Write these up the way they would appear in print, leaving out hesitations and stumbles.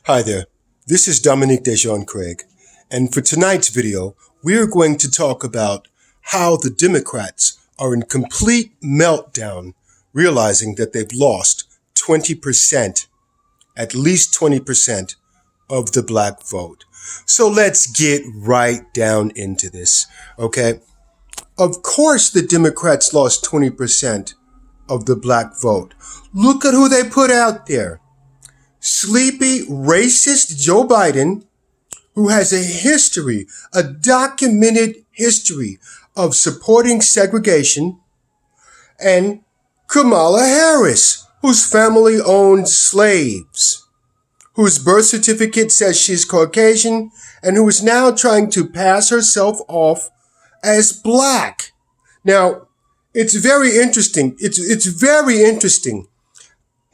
Hi there, this is Dominique Dejean Craig, and for tonight's video, we are going to talk about how the Democrats are in complete meltdown, realizing that they've lost 20%, at least 20% of the black vote. So let's get right down into this, okay? Of course the Democrats lost 20% of the black vote. Look at who they put out there. Sleepy, racist Joe Biden, who has a history, a documented history of supporting segregation, and Kamala Harris, whose family owned slaves, whose birth certificate says she's Caucasian, and who is now trying to pass herself off as black. Now, it's very interesting. It's very interesting.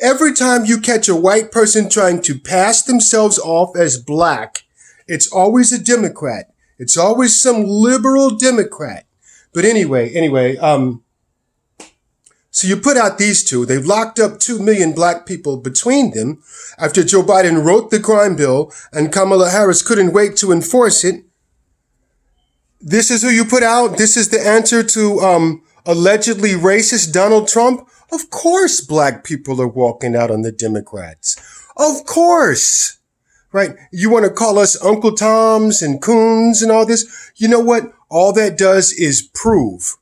Every time you catch a white person trying to pass themselves off as black, it's always a Democrat. It's always some liberal Democrat. But anyway, so you put out these two. They've locked up 2 million black people between them after Joe Biden wrote the crime bill and Kamala Harris couldn't wait to enforce it. This is who you put out. This is the answer to allegedly racist Donald Trump. Of course black people are walking out on the Democrats. Of course. Right? You want to call us Uncle Toms and Coons and all this? You know what? All that does is prove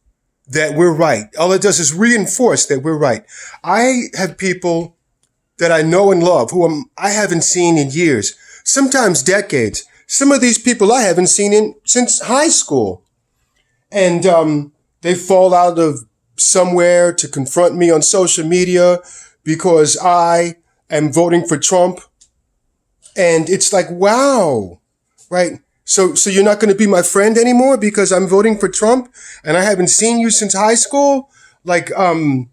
that we're right. All it does is reinforce that we're right. I have people that I know and love who I haven't seen in years, sometimes decades. Some of these people I haven't seen since high school. And they fall out of somewhere to confront me on social media because I am voting for Trump. And it's like, wow, right? So you're not going to be my friend anymore because I'm voting for Trump and I haven't seen you since high school? Like, I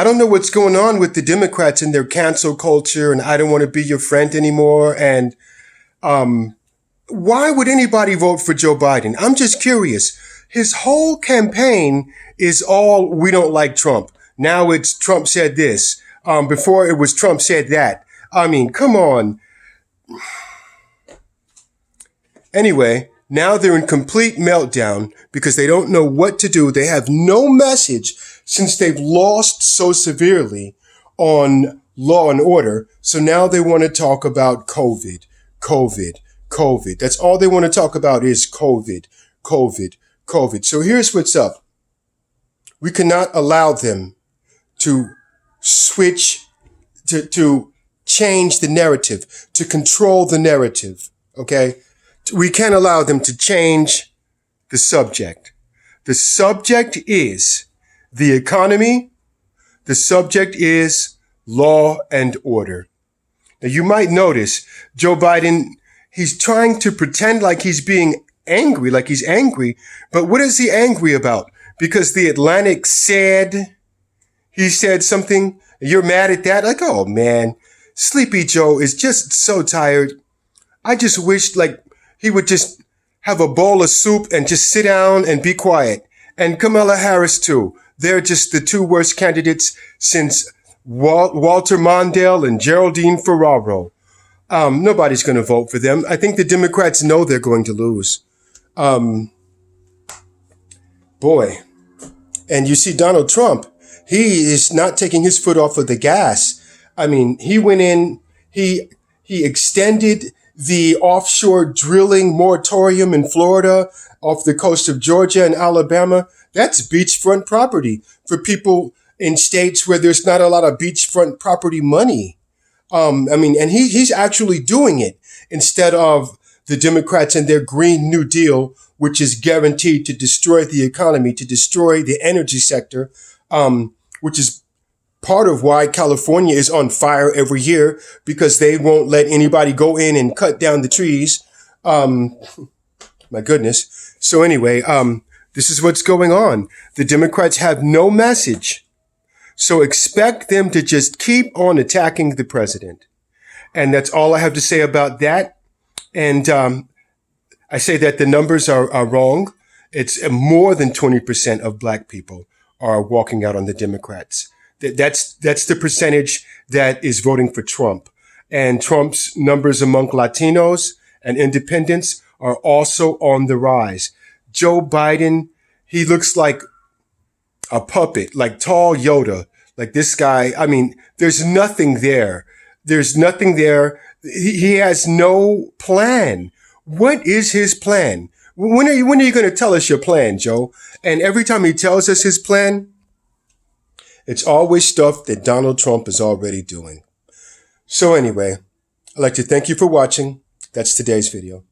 don't know what's going on with the Democrats and their cancel culture and I don't want to be your friend anymore. And, why would anybody vote for Joe Biden? I'm just curious. His whole campaign is all, we don't like Trump. Now it's Trump said this. Before it was Trump said that. I mean, come on. Anyway, now they're in complete meltdown because they don't know what to do. They have no message since they've lost so severely on law and order. So now they want to talk about COVID. That's all they want to talk about is COVID. So here's what's up. We cannot allow them to switch, to change the narrative, to control the narrative. Okay. We can't allow them to change the subject. The subject is the economy. The subject is law and order. Now you might notice Joe Biden, he's trying to pretend like he's being angry, like he's angry. But what is he angry about? Because the Atlantic said, he said something, you're mad at that? Like, oh man, Sleepy Joe is just so tired. I just wish like he would just have a bowl of soup and just sit down and be quiet. And Kamala Harris too. They're just the two worst candidates since Walter Mondale and Geraldine Ferraro. Nobody's going to vote for them. I think the Democrats know they're going to lose. Boy. And you see Donald Trump, he is not taking his foot off of the gas. I mean, he went in, he extended the offshore drilling moratorium in Florida off the coast of Georgia and Alabama. That's beachfront property for people in states where there's not a lot of beachfront property money. And he's actually doing it instead of the Democrats and their Green New Deal, which is guaranteed to destroy the economy, to destroy the energy sector, which is part of why California is on fire every year because they won't let anybody go in and cut down the trees. My goodness. So anyway, this is what's going on. The Democrats have no message. So expect them to just keep on attacking the president. And that's all I have to say about that. And I say that the numbers are wrong. It's more than 20% of black people are walking out on the Democrats. That's the percentage that is voting for Trump. And Trump's numbers among Latinos and independents are also on the rise. Joe Biden, he looks like a puppet, like tall Yoda. Like this guy, I mean, there's nothing there. There's nothing there. He has no plan. What is his plan? When are you going to tell us your plan, Joe? And every time he tells us his plan, it's always stuff that Donald Trump is already doing. So anyway, I'd like to thank you for watching. That's today's video.